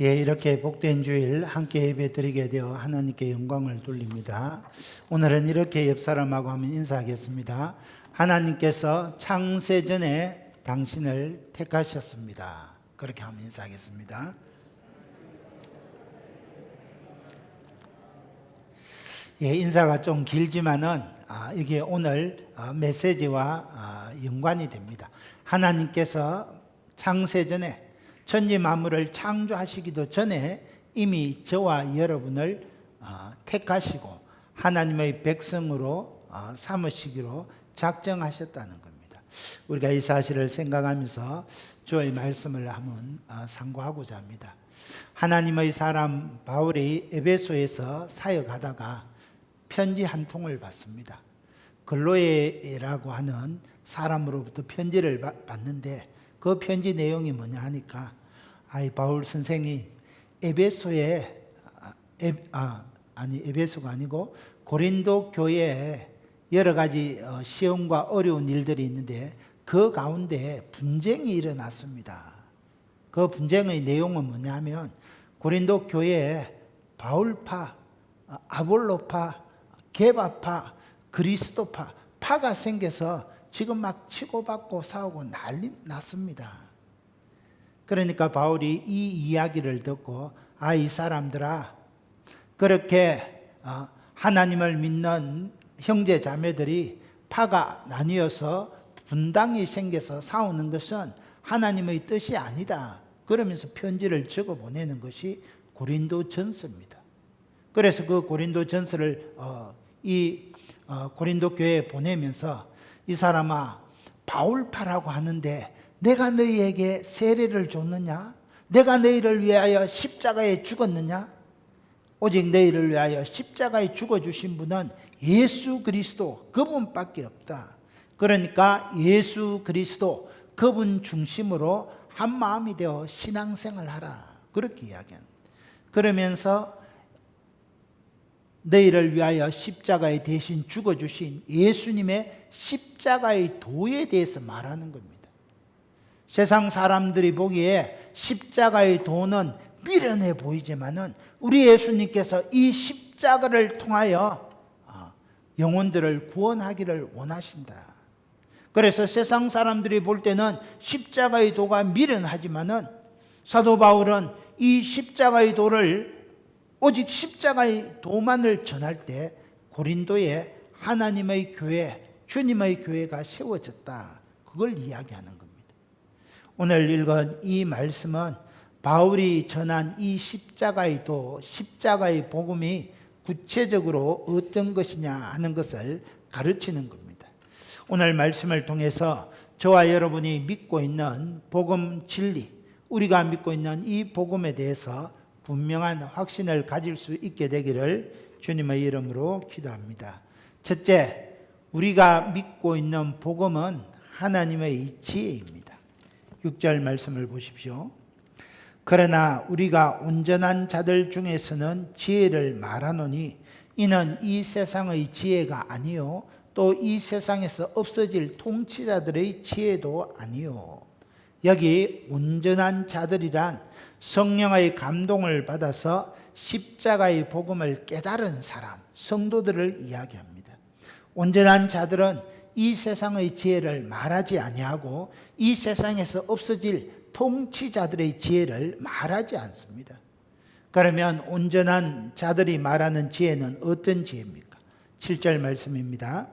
예, 이렇게 복된 주일 함께 예배 드리게 되어 하나님께 영광을 돌립니다. 오늘은 이렇게 옆 사람하고 한번 인사하겠습니다. 하나님께서 창세전에 당신을 택하셨습니다. 그렇게 한번 인사하겠습니다. 예, 인사가 좀 길지만은 이게 오늘 메시지와 연관이 됩니다. 하나님께서 창세전에 천지 만물을 창조하시기도 전에 이미 저와 여러분을 택하시고 하나님의 백성으로 삼으시기로 작정하셨다는 겁니다. 우리가 이 사실을 생각하면서 주의 말씀을 한번 상고하고자 합니다. 하나님의 사람 바울이 에베소에서 사역하다가 편지 한 통을 받습니다. 글로에라고 하는 사람으로부터 편지를 받는데 그 편지 내용이 뭐냐 하니까 바울 선생님 에베소에 에베소가 아니고 고린도 교회에 여러 가지 시험과 어려운 일들이 있는데 그 가운데 분쟁이 일어났습니다. 그 분쟁의 내용은 뭐냐면 고린도 교회에 바울파, 아볼로파, 게바파, 그리스도파 파가 생겨서 지금 막 치고받고 싸우고 난리 났습니다. 그러니까 바울이 이 이야기를 듣고 이 사람들아, 그렇게 하나님을 믿는 형제 자매들이 파가 나뉘어서 분당이 생겨서 싸우는 것은 하나님의 뜻이 아니다. 그러면서 편지를 적어 보내는 것이 고린도전서입니다. 그래서 그 고린도전서를 고린도 교회에 보내면서 이 사람아, 바울파라고 하는데 내가 너희에게 세례를 줬느냐? 내가 너희를 위하여 십자가에 죽었느냐? 오직 너희를 위하여 십자가에 죽어주신 분은 예수 그리스도 그분밖에 없다. 그러니까 예수 그리스도 그분 중심으로 한 마음이 되어 신앙생활을 하라. 그렇게 이야기합니다. 그러면서 너희를 위하여 십자가에 대신 죽어주신 예수님의 십자가의 도에 대해서 말하는 겁니다. 세상 사람들이 보기에 십자가의 도는 미련해 보이지만은 우리 예수님께서 이 십자가를 통하여 영혼들을 구원하기를 원하신다. 그래서 세상 사람들이 볼 때는 십자가의 도가 미련하지만은 사도 바울은 이 십자가의 도를 오직 십자가의 도만을 전할 때 고린도에 하나님의 교회, 주님의 교회가 세워졌다. 그걸 이야기하는 겁니다. 오늘 읽은 이 말씀은 바울이 전한 이 십자가의 도, 십자가의 복음이 구체적으로 어떤 것이냐 하는 것을 가르치는 겁니다. 오늘 말씀을 통해서 저와 여러분이 믿고 있는 복음 진리, 우리가 믿고 있는 이 복음에 대해서 분명한 확신을 가질 수 있게 되기를 주님의 이름으로 기도합니다. 첫째, 우리가 믿고 있는 복음은 하나님의 지혜입니다. 6절 말씀을 보십시오. 그러나 우리가 온전한 자들 중에서는 지혜를 말하노니 이는 이 세상의 지혜가 아니요 또 이 세상에서 없어질 통치자들의 지혜도 아니요. 여기 온전한 자들이란 성령의 감동을 받아서 십자가의 복음을 깨달은 사람, 성도들을 이야기합니다. 온전한 자들은 이 세상의 지혜를 말하지 아니하고 이 세상에서 없어질 통치자들의 지혜를 말하지 않습니다. 그러면 온전한 자들이 말하는 지혜는 어떤 지혜입니까? 7절 말씀입니다.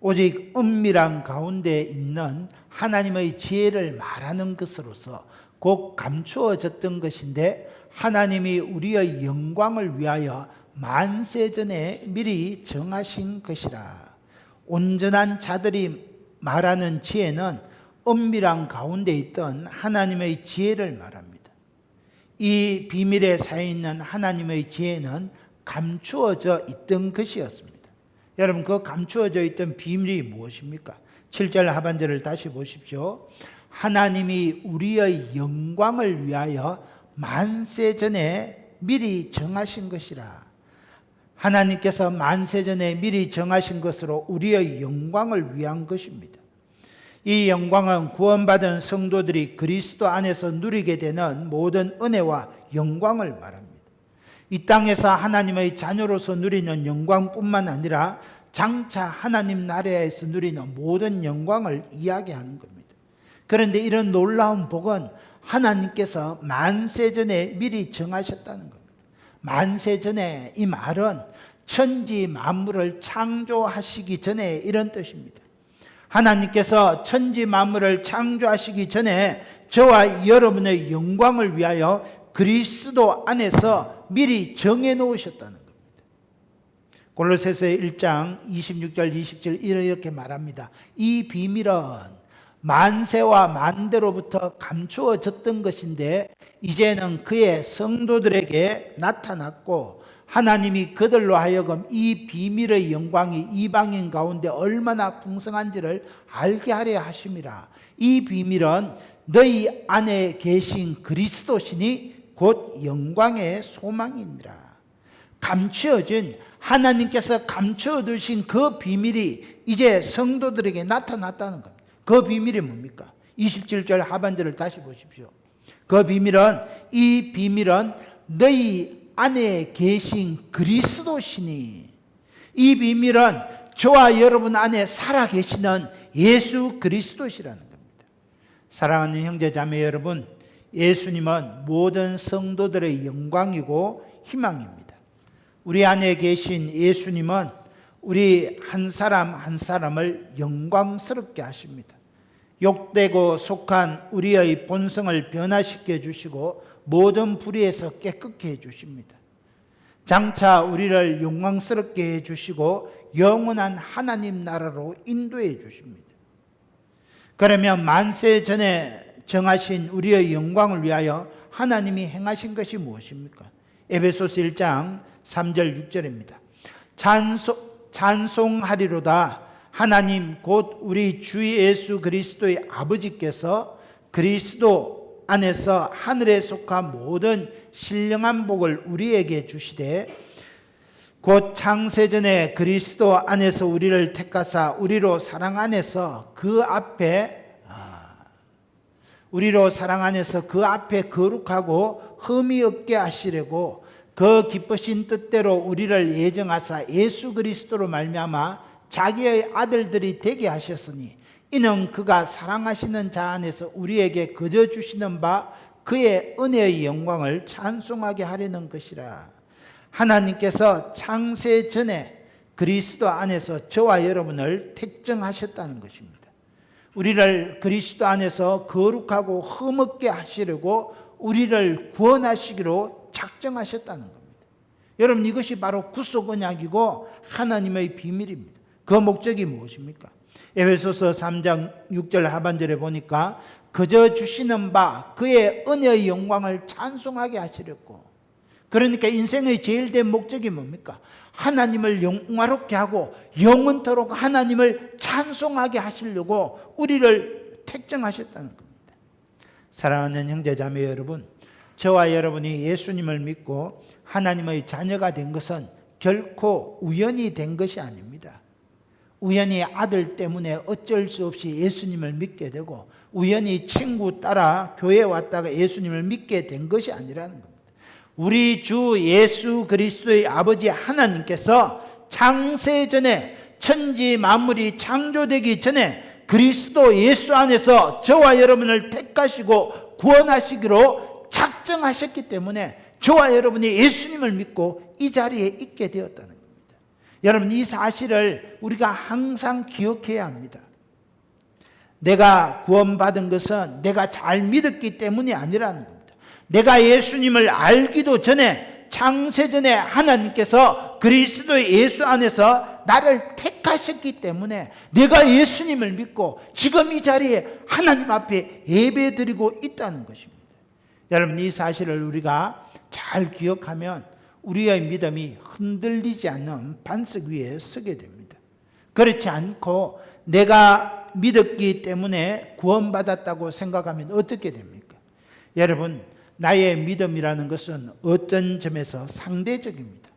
오직 은밀한 가운데 있는 하나님의 지혜를 말하는 것으로서 곧 감추어졌던 것인데 하나님이 우리의 영광을 위하여 만세전에 미리 정하신 것이라. 온전한 자들이 말하는 지혜는 은밀한 가운데 있던 하나님의 지혜를 말합니다. 이 비밀에 쌓여있는 하나님의 지혜는 감추어져 있던 것이었습니다. 여러분, 그 감추어져 있던 비밀이 무엇입니까? 7절 하반절을 다시 보십시오. 하나님이 우리의 영광을 위하여 만세전에 미리 정하신 것이라. 하나님께서 만세전에 미리 정하신 것으로 우리의 영광을 위한 것입니다. 이 영광은 구원받은 성도들이 그리스도 안에서 누리게 되는 모든 은혜와 영광을 말합니다. 이 땅에서 하나님의 자녀로서 누리는 영광뿐만 아니라 장차 하나님 나라에서 누리는 모든 영광을 이야기하는 겁니다. 그런데 이런 놀라운 복은 하나님께서 만세전에 미리 정하셨다는 겁니다. 만세전에, 이 말은 천지 만물을 창조하시기 전에 이런 뜻입니다. 하나님께서 천지 만물을 창조하시기 전에 저와 여러분의 영광을 위하여 그리스도 안에서 미리 정해 놓으셨다는 겁니다. 골로새서 1장 26절 27절 이렇게 말합니다. 이 비밀은 만세와 만대로부터 감추어졌던 것인데 이제는 그의 성도들에게 나타났고 하나님이 그들로 하여금 이 비밀의 영광이 이방인 가운데 얼마나 풍성한지를 알게 하려 하심이라. 이 비밀은 너희 안에 계신 그리스도시니 곧 영광의 소망이니라. 감추어진, 하나님께서 감추어두신 그 비밀이 이제 성도들에게 나타났다는 겁니다. 그 비밀이 뭡니까? 27절 하반절을 다시 보십시오. 그 비밀은, 이 비밀은 너희 안에 계신 그리스도시니, 이 비밀은 저와 여러분 안에 살아계시는 예수 그리스도시라는 겁니다. 사랑하는 형제 자매 여러분, 예수님은 모든 성도들의 영광이고 희망입니다. 우리 안에 계신 예수님은 우리 한 사람 한 사람을 영광스럽게 하십니다. 욕되고 속한 우리의 본성을 변화시켜 주시고 모든 불의에서 깨끗게 해주십니다. 장차 우리를 영광스럽게 해주시고 영원한 하나님 나라로 인도해 주십니다. 그러면 만세 전에 정하신 우리의 영광을 위하여 하나님이 행하신 것이 무엇입니까? 에베소서 1장 3절 6절입니다. 찬송하리로다. 하나님 곧 우리 주 예수 그리스도의 아버지께서 그리스도 안에서 하늘에 속한 모든 신령한 복을 우리에게 주시되 곧 창세전에 그리스도 안에서 우리를 택하사 우리로 사랑 안에서 그 앞에 거룩하고 흠이 없게 하시려고 그 기쁘신 뜻대로 우리를 예정하사 예수 그리스도로 말미암아 자기의 아들들이 되게 하셨으니 이는 그가 사랑하시는 자 안에서 우리에게 거저 주시는 바 그의 은혜의 영광을 찬송하게 하려는 것이라. 하나님께서 창세 전에 그리스도 안에서 저와 여러분을 택정하셨다는 것입니다. 우리를 그리스도 안에서 거룩하고 흠없게 하시려고 우리를 구원하시기로 작정하셨다는 겁니다. 여러분, 이것이 바로 구속 언약이고 하나님의 비밀입니다. 그 목적이 무엇입니까? 에베소서 3장 6절 하반절에 보니까 그저 주시는 바 그의 은혜의 영광을 찬송하게 하시려고. 그러니까 인생의 제일 된 목적이 뭡니까? 하나님을 영화롭게 하고 영원토록 하나님을 찬송하게 하시려고 우리를 택정하셨다는 겁니다. 사랑하는 형제자매 여러분, 저와 여러분이 예수님을 믿고 하나님의 자녀가 된 것은 결코 우연히 된 것이 아닙니다. 우연히 아들 때문에 어쩔 수 없이 예수님을 믿게 되고 우연히 친구 따라 교회에 왔다가 예수님을 믿게 된 것이 아니라는 겁니다. 우리 주 예수 그리스도의 아버지 하나님께서 창세전에 천지 만물이 창조되기 전에 그리스도 예수 안에서 저와 여러분을 택하시고 구원하시기로 작정하셨기 때문에 저와 여러분이 예수님을 믿고 이 자리에 있게 되었다는 겁니다. 여러분, 이 사실을 우리가 항상 기억해야 합니다. 내가 구원받은 것은 내가 잘 믿었기 때문이 아니라는 겁니다. 내가 예수님을 알기도 전에 창세전에 하나님께서 그리스도의 예수 안에서 나를 택하셨기 때문에 내가 예수님을 믿고 지금 이 자리에 하나님 앞에 예배드리고 있다는 것입니다. 여러분, 이 사실을 우리가 잘 기억하면 우리의 믿음이 흔들리지 않는 반석 위에 서게 됩니다. 그렇지 않고 내가 믿었기 때문에 구원받았다고 생각하면 어떻게 됩니까? 여러분, 나의 믿음이라는 것은 어떤 점에서 상대적입니다.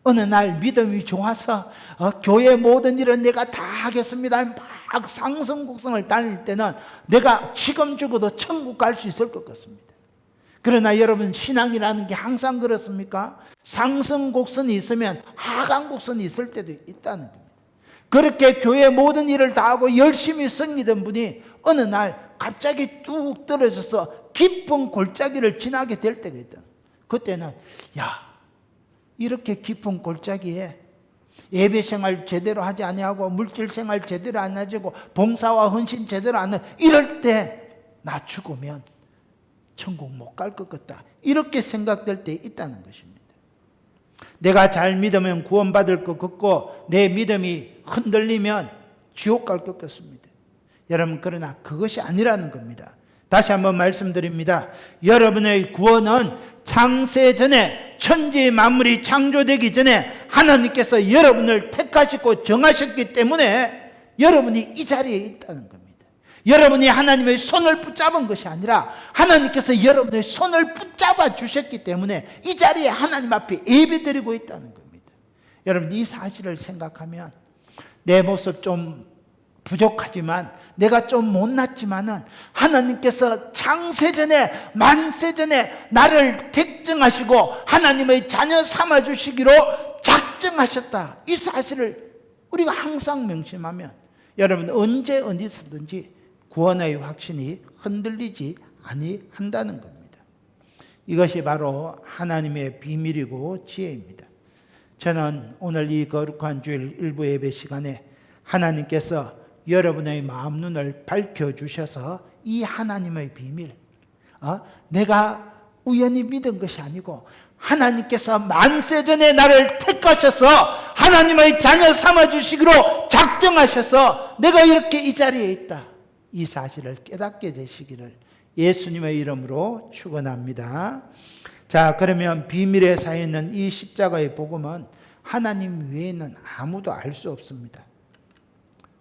어느 날 믿음이 좋아서 교회 모든 일은 내가 다 하겠습니다. 막 상승곡성을 달릴 때는 내가 지금 죽어도 천국 갈 수 있을 것 같습니다. 그러나 여러분, 신앙이라는 게 항상 그렇습니까? 상승곡선이 있으면 하강곡선이 있을 때도 있다는 겁니다. 그렇게 교회 모든 일을 다 하고 열심히 승리된 분이 어느 날 갑자기 뚝 떨어져서 깊은 골짜기를 지나게 될 때가 있다. 그때는 이렇게 깊은 골짜기에 예배생활 제대로 하지 아니하고 물질생활 제대로 안 하고 봉사와 헌신 제대로 안 하고 이럴 때 나 죽으면 천국 못 갈 것 같다, 이렇게 생각될 때 있다는 것입니다. 내가 잘 믿으면 구원받을 것 같고 내 믿음이 흔들리면 지옥 갈 것 같습니다. 여러분, 그러나 그것이 아니라는 겁니다. 다시 한번 말씀드립니다. 여러분의 구원은 창세 전에, 천지 만물이 창조되기 전에 하나님께서 여러분을 택하시고 정하셨기 때문에 여러분이 이 자리에 있다는 겁니다. 여러분이 하나님의 손을 붙잡은 것이 아니라 하나님께서 여러분의 손을 붙잡아 주셨기 때문에 이 자리에 하나님 앞에 예배드리고 있다는 겁니다. 여러분, 이 사실을 생각하면 내 모습 좀 부족하지만, 내가 좀 못났지만은 하나님께서 창세전에 만세전에 나를 택정하시고 하나님의 자녀 삼아주시기로 작정하셨다, 이 사실을 우리가 항상 명심하면 여러분, 언제 어디서든지 구원의 확신이 흔들리지 아니한다는 겁니다. 이것이 바로 하나님의 비밀이고 지혜입니다. 저는 오늘 이 거룩한 주일 일부 예배 시간에 하나님께서 여러분의 마음 눈을 밝혀주셔서 이 하나님의 비밀, 내가 우연히 믿은 것이 아니고 하나님께서 만세전에 나를 택하셔서 하나님의 자녀 삼아주시기로 작정하셔서 내가 이렇게 이 자리에 있다, 이 사실을 깨닫게 되시기를 예수님의 이름으로 축원합니다. 자, 그러면 비밀에 쌓여있는 이 십자가의 복음은 하나님 외에는 아무도 알 수 없습니다.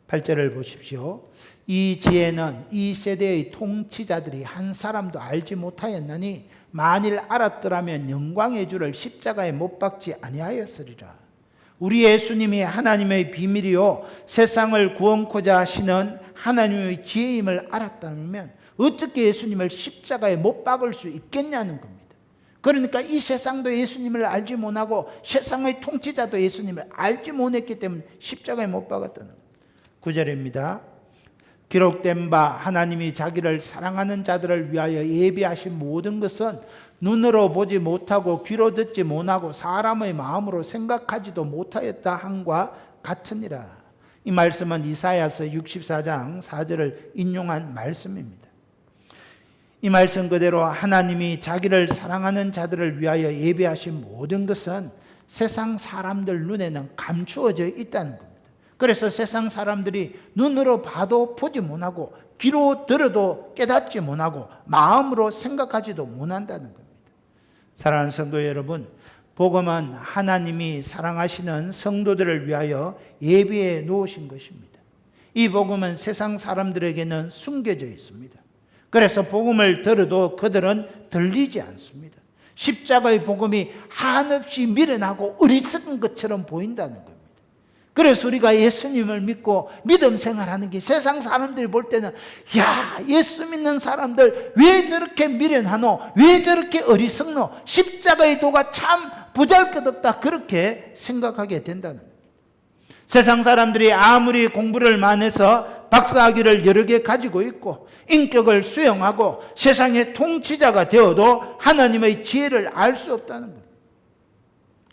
8절을 보십시오. 이 지혜는 이 세대의 통치자들이 한 사람도 알지 못하였나니 만일 알았더라면 영광의 주를 십자가에 못 박지 아니하였으리라. 우리 예수님이 하나님의 비밀이요 세상을 구원코자 하시는 하나님의 지혜임을 알았다면 어떻게 예수님을 십자가에 못 박을 수 있겠냐는 겁니다. 그러니까 이 세상도 예수님을 알지 못하고 세상의 통치자도 예수님을 알지 못했기 때문에 십자가에 못 박았다는 겁니다. 9절입니다. 기록된 바 하나님이 자기를 사랑하는 자들을 위하여 예비하신 모든 것은 눈으로 보지 못하고 귀로 듣지 못하고 사람의 마음으로 생각하지도 못하였다 함과 같으니라. 이 말씀은 이사야서 64장 4절을 인용한 말씀입니다. 이 말씀 그대로 하나님이 자기를 사랑하는 자들을 위하여 예비하신 모든 것은 세상 사람들 눈에는 감추어져 있다는 겁니다. 그래서 세상 사람들이 눈으로 봐도 보지 못하고 귀로 들어도 깨닫지 못하고 마음으로 생각하지도 못한다는 겁니다. 사랑하는 성도 여러분, 복음은 하나님이 사랑하시는 성도들을 위하여 예비해 놓으신 것입니다. 이 복음은 세상 사람들에게는 숨겨져 있습니다. 그래서 복음을 들어도 그들은 들리지 않습니다. 십자가의 복음이 한없이 미련하고 어리석은 것처럼 보인다는 겁니다. 그래서 우리가 예수님을 믿고 믿음 생활하는 게 세상 사람들이 볼 때는 예수 믿는 사람들 왜 저렇게 미련하노? 왜 저렇게 어리석노? 십자가의 도가 참 보잘것없다, 그렇게 생각하게 된다는 거예요. 세상 사람들이 아무리 공부를 많이 해서 박사학위를 여러 개 가지고 있고 인격을 수용하고 세상의 통치자가 되어도 하나님의 지혜를 알 수 없다는 거예요.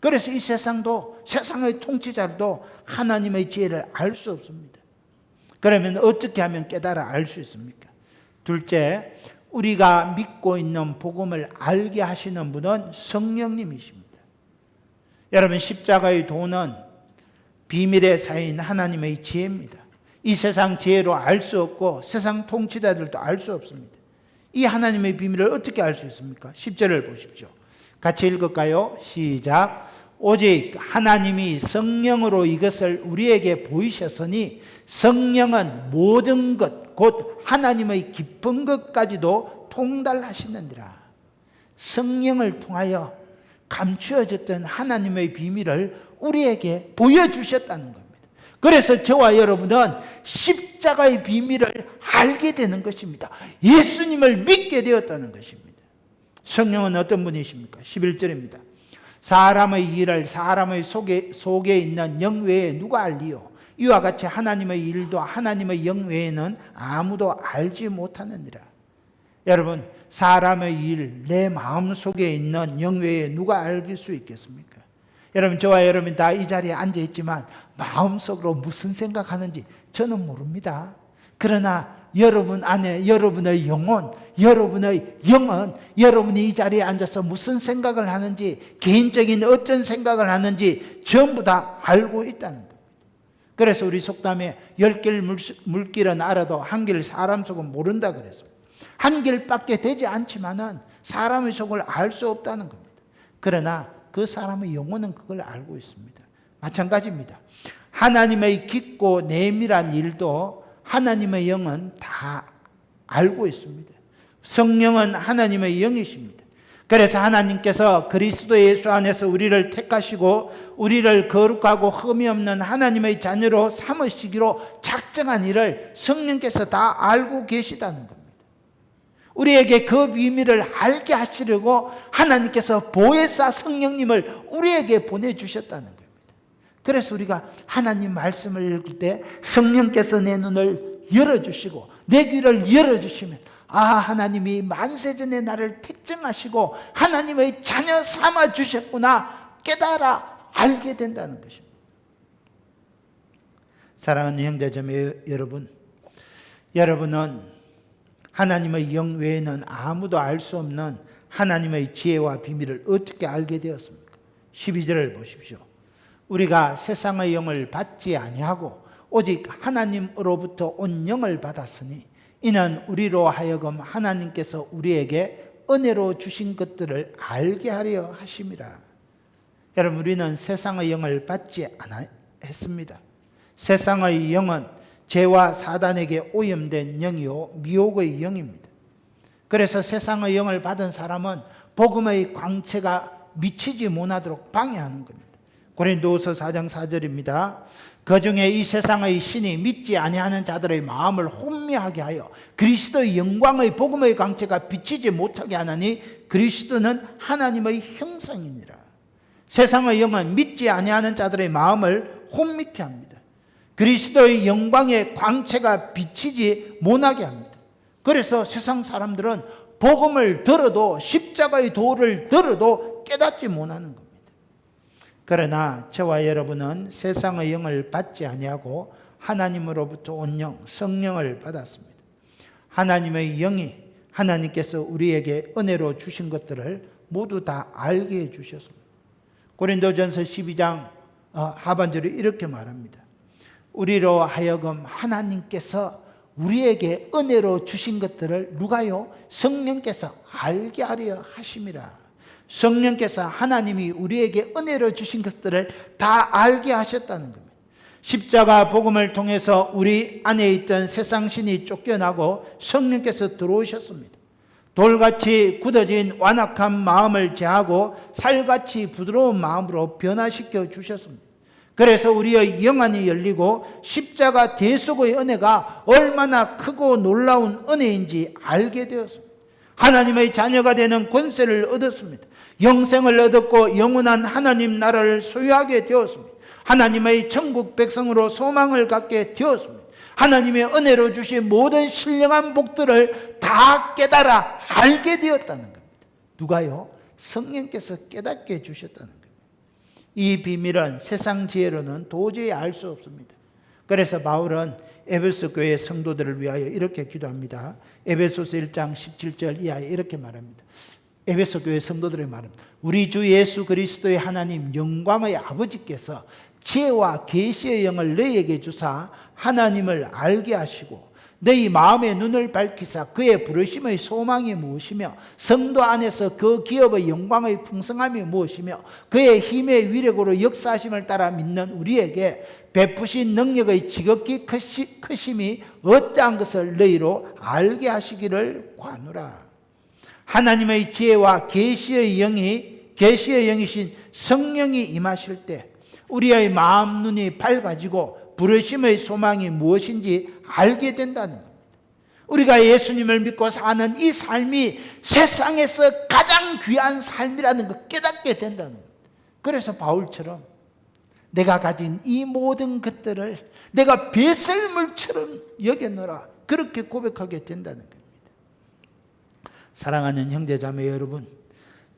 그래서 이 세상도, 세상의 통치자도 하나님의 지혜를 알 수 없습니다. 그러면 어떻게 하면 깨달아 알 수 있습니까? 둘째, 우리가 믿고 있는 복음을 알게 하시는 분은 성령님이십니다. 여러분, 십자가의 도는 비밀에 쌓인 하나님의 지혜입니다. 이 세상 지혜로 알 수 없고 세상 통치자들도 알 수 없습니다. 이 하나님의 비밀을 어떻게 알 수 있습니까? 10절을 보십시오. 같이 읽을까요? 시작. 오직 하나님이 성령으로 이것을 우리에게 보이셨으니 성령은 모든 것, 곧 하나님의 깊은 것까지도 통달하시느니라. 성령을 통하여 감추어졌던 하나님의 비밀을 우리에게 보여주셨다는 겁니다. 그래서 저와 여러분은 십자가의 비밀을 알게 되는 것입니다. 예수님을 믿게 되었다는 것입니다. 성령은 어떤 분이십니까? 11절입니다. 사람의 일을 사람의 속에 있는 영 외에 누가 알리요? 이와 같이 하나님의 일도 하나님의 영 외에는 아무도 알지 못하느니라. 여러분, 사람의 일, 내 마음속에 있는 영 외에 누가 알 수 있겠습니까? 여러분, 저와 여러분 다 이 자리에 앉아 있지만 마음속으로 무슨 생각하는지 저는 모릅니다. 그러나 여러분 안에 여러분의 영혼, 여러분의 영은 여러분이 이 자리에 앉아서 무슨 생각을 하는지, 개인적인 어떤 생각을 하는지 전부 다 알고 있다는 겁니다. 그래서 우리 속담에 10길 물길은 알아도 한 길 사람 속은 모른다 그래서 한 길밖에 되지 않지만은 사람의 속을 알 수 없다는 겁니다. 그러나 그 사람의 영혼은 그걸 알고 있습니다. 마찬가지입니다. 하나님의 깊고 내밀한 일도 하나님의 영은 다 알고 있습니다. 성령은 하나님의 영이십니다. 그래서 하나님께서 그리스도 예수 안에서 우리를 택하시고 우리를 거룩하고 흠이 없는 하나님의 자녀로 삼으시기로 작정한 일을 성령께서 다 알고 계시다는 겁니다. 우리에게 그 비밀을 알게 하시려고 하나님께서 보혜사 성령님을 우리에게 보내주셨다는 겁니다. 그래서 우리가 하나님 말씀을 읽을 때 성령께서 내 눈을 열어주시고 내 귀를 열어주시면 하나님이 만세전에 나를 택정하시고 하나님의 자녀 삼아주셨구나 깨달아 알게 된다는 것입니다. 사랑하는 형제자매 여러분, 여러분은 하나님의 영 외에는 아무도 알 수 없는 하나님의 지혜와 비밀을 어떻게 알게 되었습니까? 12절을 보십시오. 우리가 세상의 영을 받지 아니하고 오직 하나님으로부터 온 영을 받았으니 이는 우리로 하여금 하나님께서 우리에게 은혜로 주신 것들을 알게 하려 하심이라. 여러분, 우리는 세상의 영을 받지 않았습니다. 세상의 영은 죄와 사단에게 오염된 영이요 미혹의 영입니다. 그래서 세상의 영을 받은 사람은 복음의 광채가 미치지 못하도록 방해하는 겁니다. 고린도후서 4장 4절입니다. 그중에 이 세상의 신이 믿지 아니하는 자들의 마음을 혼미하게 하여 그리스도의 영광의 복음의 광채가 비치지 못하게 하나니 그리스도는 하나님의 형상이니라. 세상의 영은 믿지 아니하는 자들의 마음을 혼미케 합니다. 그리스도의 영광의 광채가 비치지 못하게 합니다. 그래서 세상 사람들은 복음을 들어도 십자가의 도를 들어도 깨닫지 못하는 겁니다. 그러나 저와 여러분은 세상의 영을 받지 아니하고 하나님으로부터 온 영, 성령을 받았습니다. 하나님의 영이 하나님께서 우리에게 은혜로 주신 것들을 모두 다 알게 해주셨습니다. 고린도전서 12장 하반절에 이렇게 말합니다. 우리로 하여금 하나님께서 우리에게 은혜로 주신 것들을 누가요? 성령께서 알게 하려 하심이라. 성령께서 하나님이 우리에게 은혜로 주신 것들을 다 알게 하셨다는 겁니다. 십자가 복음을 통해서 우리 안에 있던 세상 신이 쫓겨나고 성령께서 들어오셨습니다. 돌같이 굳어진 완악한 마음을 제하고 살같이 부드러운 마음으로 변화시켜 주셨습니다. 그래서 우리의 영안이 열리고 십자가 대속의 은혜가 얼마나 크고 놀라운 은혜인지 알게 되었습니다. 하나님의 자녀가 되는 권세를 얻었습니다. 영생을 얻었고 영원한 하나님 나라를 소유하게 되었습니다. 하나님의 천국 백성으로 소망을 갖게 되었습니다. 하나님의 은혜로 주신 모든 신령한 복들을 다 깨달아 알게 되었다는 겁니다. 누가요? 성령께서 깨닫게 해주셨다는 겁니다. 이 비밀은 세상 지혜로는 도저히 알 수 없습니다. 그래서 바울은 에베소 교회 성도들을 위하여 이렇게 기도합니다. 에베소서 1장 17절 이하에 이렇게 말합니다. 에베소 교회 성도들의 말입니다. 우리 주 예수 그리스도의 하나님 영광의 아버지께서 지혜와 계시의 영을 너희에게 주사 하나님을 알게 하시고 너희 마음의 눈을 밝히사 그의 부르심의 소망이 무엇이며 성도 안에서 그 기업의 영광의 풍성함이 무엇이며 그의 힘의 위력으로 역사하심을 따라 믿는 우리에게 베푸신 능력의 지극히 크심이 어떠한 것을 너희로 알게 하시기를 관우라. 하나님의 지혜와 계시의 영이 계시의 영이신 성령이 임하실 때 우리의 마음 눈이 밝아지고 부르심의 소망이 무엇인지 알게 된다는 겁니다. 우리가 예수님을 믿고 사는 이 삶이 세상에서 가장 귀한 삶이라는 걸 깨닫게 된다는 겁니다. 그래서 바울처럼 내가 가진 이 모든 것들을 내가 배설물처럼 여겨노라, 그렇게 고백하게 된다는 겁니다. 사랑하는 형제자매 여러분,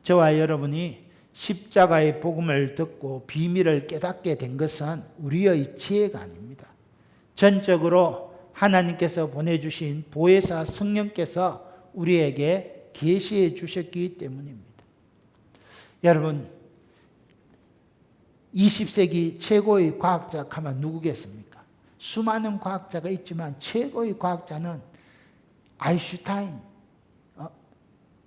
저와 여러분이 십자가의 복음을 듣고 비밀을 깨닫게 된 것은 우리의 지혜가 아닙니다. 전적으로 하나님께서 보내주신 보혜사 성령께서 우리에게 계시해 주셨기 때문입니다. 여러분, 20세기 최고의 과학자 하면 누구겠습니까? 수많은 과학자가 있지만 최고의 과학자는 아인슈타인,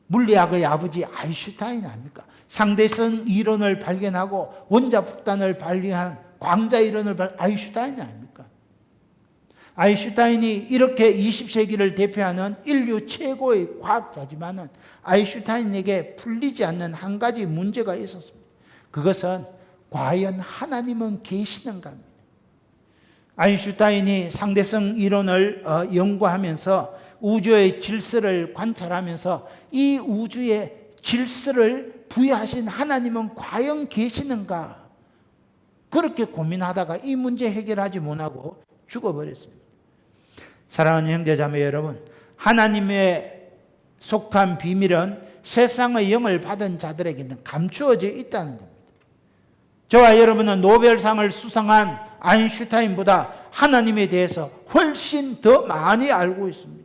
물리학의 아버지 아인슈타인 아닙니까? 상대성 이론을 발견하고 원자폭탄을 발견한 광자 이론을 아인슈타인 아닙니까? 아인슈타인이 이렇게 20세기를 대표하는 인류 최고의 과학자지만 아인슈타인에게 풀리지 않는 한 가지 문제가 있었습니다. 그것은 과연 하나님은 계시는가 합니다. 아인슈타인이 상대성 이론을 연구하면서 우주의 질서를 관찰하면서 이 우주의 질서를 부여하신 하나님은 과연 계시는가, 그렇게 고민하다가 이 문제 해결하지 못하고 죽어버렸습니다. 사랑하는 형제자매 여러분, 하나님의 속한 비밀은 세상의 영을 받은 자들에게는 감추어져 있다는 겁니다. 저와 여러분은 노벨상을 수상한 아인슈타인보다 하나님에 대해서 훨씬 더 많이 알고 있습니다.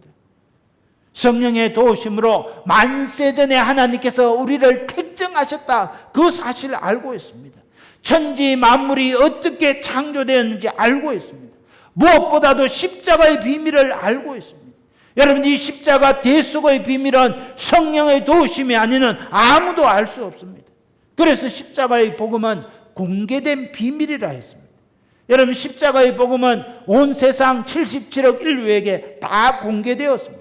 성령의 도우심으로 만세전에 하나님께서 우리를 택정하셨다, 그 사실을 알고 있습니다. 천지 만물이 어떻게 창조되었는지 알고 있습니다. 무엇보다도 십자가의 비밀을 알고 있습니다. 여러분, 이 십자가 대속의 비밀은 성령의 도우심이 아니면 아무도 알 수 없습니다. 그래서 십자가의 복음은 공개된 비밀이라 했습니다. 여러분, 십자가의 복음은 온 세상 77억 인류에게 다 공개되었습니다.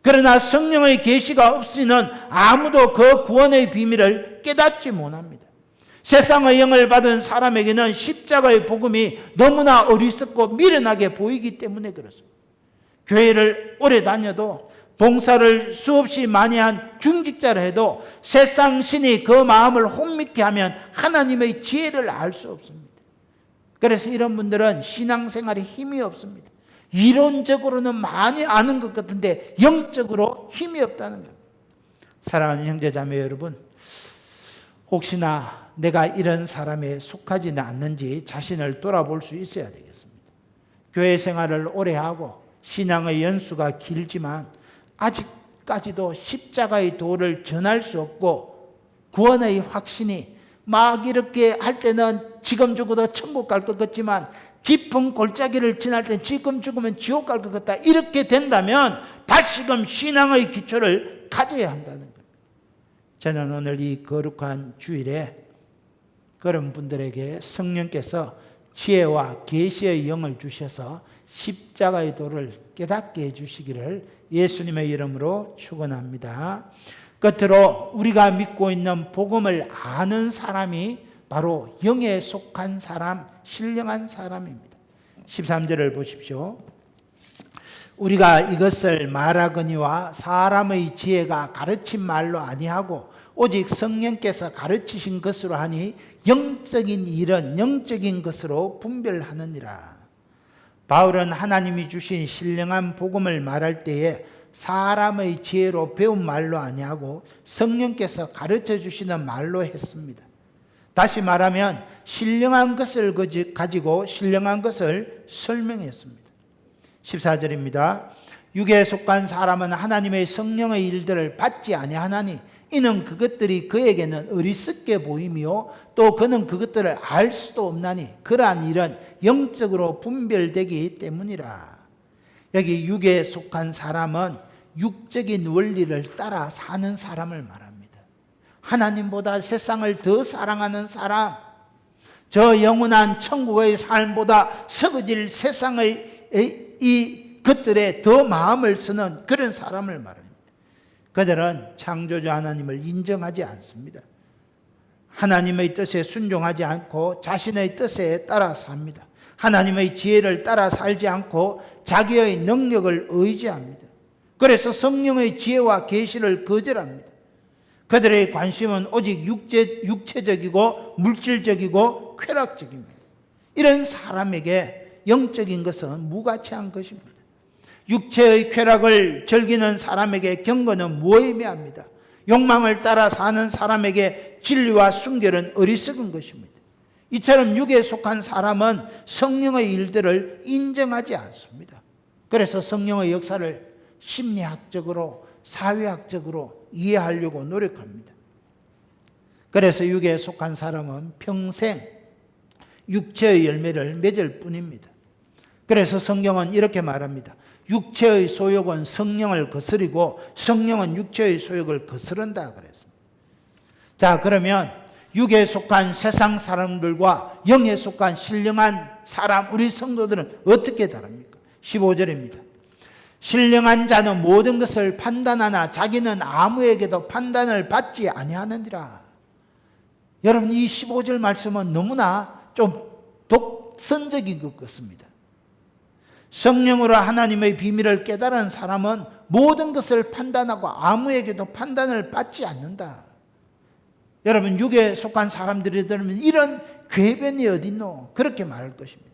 그러나 성령의 계시가 없이는 아무도 그 구원의 비밀을 깨닫지 못합니다. 세상의 영을 받은 사람에게는 십자가의 복음이 너무나 어리석고 미련하게 보이기 때문에 그렇습니다. 교회를 오래 다녀도 봉사를 수없이 많이 한 중직자라 해도 세상 신이 그 마음을 혼미케 하면 하나님의 지혜를 알 수 없습니다. 그래서 이런 분들은 신앙생활에 힘이 없습니다. 이론적으로는 많이 아는 것 같은데 영적으로 힘이 없다는 것. 사랑하는 형제자매 여러분, 혹시나 내가 이런 사람에 속하지는 않는지 자신을 돌아볼 수 있어야 되겠습니다. 교회 생활을 오래 하고 신앙의 연수가 길지만 아직까지도 십자가의 도를 전할 수 없고 구원의 확신이 막 이렇게 할 때는 지금 죽어도 천국 갈 것 같지만 깊은 골짜기를 지날 때 지금 죽으면 지옥 갈 것 같다, 이렇게 된다면 다시금 신앙의 기초를 가져야 한다는 거예요. 저는 오늘 이 거룩한 주일에 그런 분들에게 성령께서 지혜와 계시의 영을 주셔서 십자가의 도를 깨닫게 해주시기를 예수님의 이름으로 축원합니다. 끝으로 우리가 믿고 있는 복음을 아는 사람이 바로 영에 속한 사람, 신령한 사람입니다. 13절을 보십시오. 우리가 이것을 말하거니와 사람의 지혜가 가르친 말로 아니하고 오직 성령께서 가르치신 것으로 하니 영적인 일은 영적인 것으로 분별하느니라. 바울은 하나님이 주신 신령한 복음을 말할 때에 사람의 지혜로 배운 말로 아니하고 성령께서 가르쳐 주시는 말로 했습니다. 다시 말하면 신령한 것을 가지고 신령한 것을 설명했습니다. 14절입니다. 육에 속한 사람은 하나님의 성령의 일들을 받지 아니하나니 이는 그것들이 그에게는 어리석게 보이며 또 그는 그것들을 알 수도 없나니 그러한 일은 영적으로 분별되기 때문이라. 여기 육에 속한 사람은 육적인 원리를 따라 사는 사람을 말합니다. 하나님보다 세상을 더 사랑하는 사람, 저 영원한 천국의 삶보다 썩어질 세상의 이 것들에 더 마음을 쓰는 그런 사람을 말합니다. 그들은 창조주 하나님을 인정하지 않습니다. 하나님의 뜻에 순종하지 않고 자신의 뜻에 따라 삽니다. 하나님의 지혜를 따라 살지 않고 자기의 능력을 의지합니다. 그래서 성령의 지혜와 계시를 거절합니다. 그들의 관심은 오직 육체적이고 물질적이고 쾌락적입니다. 이런 사람에게 영적인 것은 무가치한 것입니다. 육체의 쾌락을 즐기는 사람에게 경건은 무의미합니다. 욕망을 따라 사는 사람에게 진리와 순결은 어리석은 것입니다. 이처럼 육에 속한 사람은 성령의 일들을 인정하지 않습니다. 그래서 성령의 역사를 심리학적으로 사회학적으로 이해하려고 노력합니다. 그래서 육에 속한 사람은 평생 육체의 열매를 맺을 뿐입니다. 그래서 성경은 이렇게 말합니다. 육체의 소욕은 성령을 거스리고 성령은 육체의 소욕을 거스른다 그랬습니다. 자, 그러면 육에 속한 세상 사람들과 영에 속한 신령한 사람, 우리 성도들은 어떻게 다릅니까? 15절입니다. 신령한 자는 모든 것을 판단하나 자기는 아무에게도 판단을 받지 아니하느니라. 여러분, 이 15절 말씀은 너무나 좀 독선적인 것 같습니다. 성령으로 하나님의 비밀을 깨달은 사람은 모든 것을 판단하고 아무에게도 판단을 받지 않는다. 여러분, 육에 속한 사람들이 들으면 이런 궤변이 어딨노? 그렇게 말할 것입니다.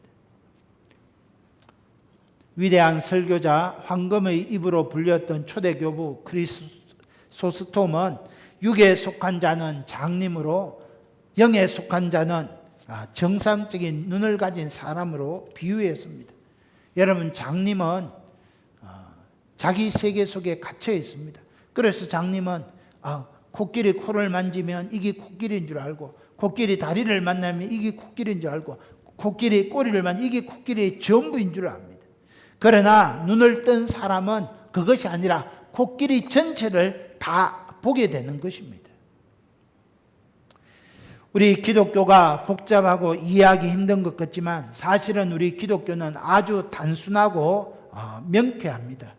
위대한 설교자 황금의 입으로 불렸던 초대교부 크리소스톰은 육에 속한 자는 장님으로 영에 속한 자는 정상적인 눈을 가진 사람으로 비유했습니다. 여러분, 장님은 자기 세계 속에 갇혀 있습니다. 그래서 장님은 코끼리 코를 만지면 이게 코끼리인 줄 알고, 코끼리 다리를 만나면 이게 코끼리인 줄 알고, 코끼리 꼬리를 만지면 이게 코끼리의 전부인 줄 압니다. 그러나 눈을 뜬 사람은 그것이 아니라 코끼리 전체를 다 보게 되는 것입니다. 우리 기독교가 복잡하고 이해하기 힘든 것 같지만 사실은 우리 기독교는 아주 단순하고 명쾌합니다.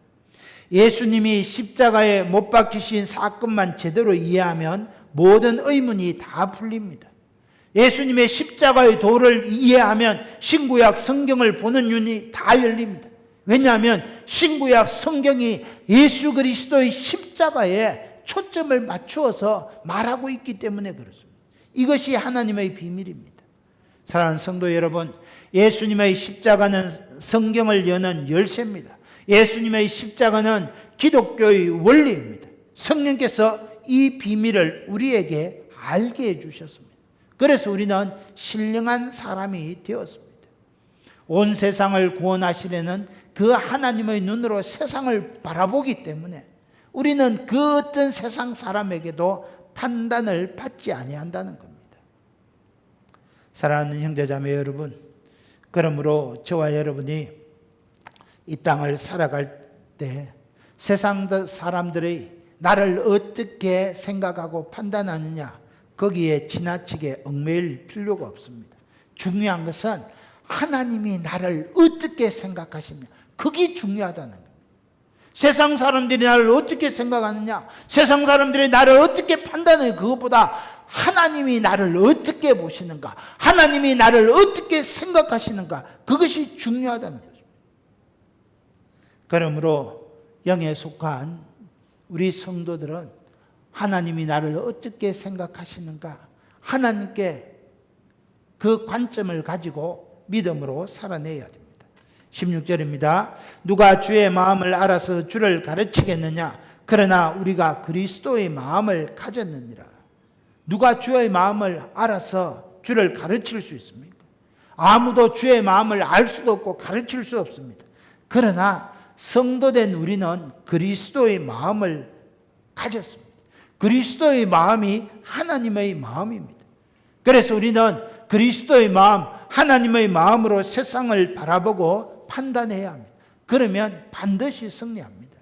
예수님이 십자가에 못 박히신 사건만 제대로 이해하면 모든 의문이 다 풀립니다. 예수님의 십자가의 도를 이해하면 신구약 성경을 보는 눈이 다 열립니다. 왜냐하면 신구약 성경이 예수 그리스도의 십자가에 초점을 맞추어서 말하고 있기 때문에 그렇습니다. 이것이 하나님의 비밀입니다. 사랑하는 성도 여러분, 예수님의 십자가는 성경을 여는 열쇠입니다. 예수님의 십자가는 기독교의 원리입니다. 성령께서 이 비밀을 우리에게 알게 해주셨습니다. 그래서 우리는 신령한 사람이 되었습니다. 온 세상을 구원하시려는 그 하나님의 눈으로 세상을 바라보기 때문에 우리는 그 어떤 세상 사람에게도 판단을 받지 아니한다는 겁니다. 사랑하는 형제자매 여러분, 그러므로 저와 여러분이 이 땅을 살아갈 때 세상 사람들이 나를 어떻게 생각하고 판단하느냐, 거기에 지나치게 얽매일 필요가 없습니다. 중요한 것은 하나님이 나를 어떻게 생각하시냐, 그게 중요하다는 겁니다. 세상 사람들이 나를 어떻게 생각하느냐, 세상 사람들이 나를 어떻게 판단해, 그것보다 하나님이 나를 어떻게 보시는가, 하나님이 나를 어떻게 생각하시는가, 그것이 중요하다는 거죠. 그러므로 영에 속한 우리 성도들은 하나님이 나를 어떻게 생각하시는가, 하나님께 그 관점을 가지고 믿음으로 살아내야 됩니다. 16절입니다. 누가 주의 마음을 알아서 주를 가르치겠느냐? 그러나 우리가 그리스도의 마음을 가졌느니라. 누가 주의 마음을 알아서 주를 가르칠 수 있습니까? 아무도 주의 마음을 알 수도 없고 가르칠 수 없습니다. 그러나 성도된 우리는 그리스도의 마음을 가졌습니다. 그리스도의 마음이 하나님의 마음입니다. 그래서 우리는 그리스도의 마음, 하나님의 마음으로 세상을 바라보고 판단해야 합니다. 그러면 반드시 승리합니다.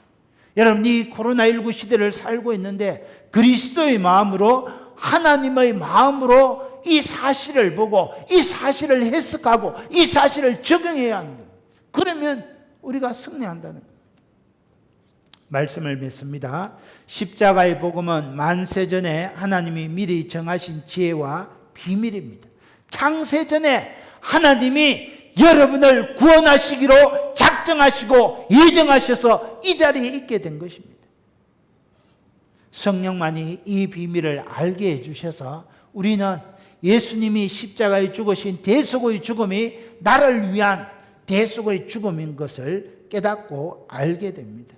여러분, 이 코로나19 시대를 살고 있는데 그리스도의 마음으로, 하나님의 마음으로 이 사실을 보고 이 사실을 해석하고 이 사실을 적용해야 하는 겁니다. 그러면 우리가 승리한다는 겁니다. 말씀을 맺습니다. 십자가의 복음은 만세전에 하나님이 미리 정하신 지혜와 비밀입니다. 창세전에 하나님이 여러분을 구원하시기로 작정하시고 예정하셔서 이 자리에 있게 된 것입니다. 성령만이 이 비밀을 알게 해주셔서 우리는 예수님이 십자가에 죽으신 대속의 죽음이 나를 위한 대속의 죽음인 것을 깨닫고 알게 됩니다.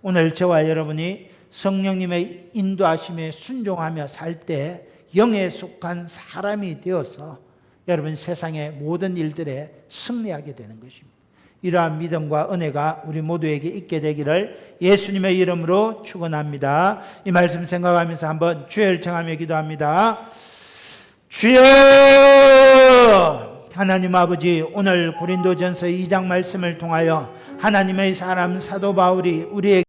오늘 저와 여러분이 성령님의 인도하심에 순종하며 살 때 영에 속한 사람이 되어서 여러분 세상의 모든 일들에 승리하게 되는 것입니다. 이러한 믿음과 은혜가 우리 모두에게 있게 되기를 예수님의 이름으로 축원합니다. 이 말씀 생각하면서 한번 주여 청하며 기도합니다. 주여, 하나님 아버지, 오늘 고린도전서 2장 말씀을 통하여 하나님의 사람 사도 바울이 우리에게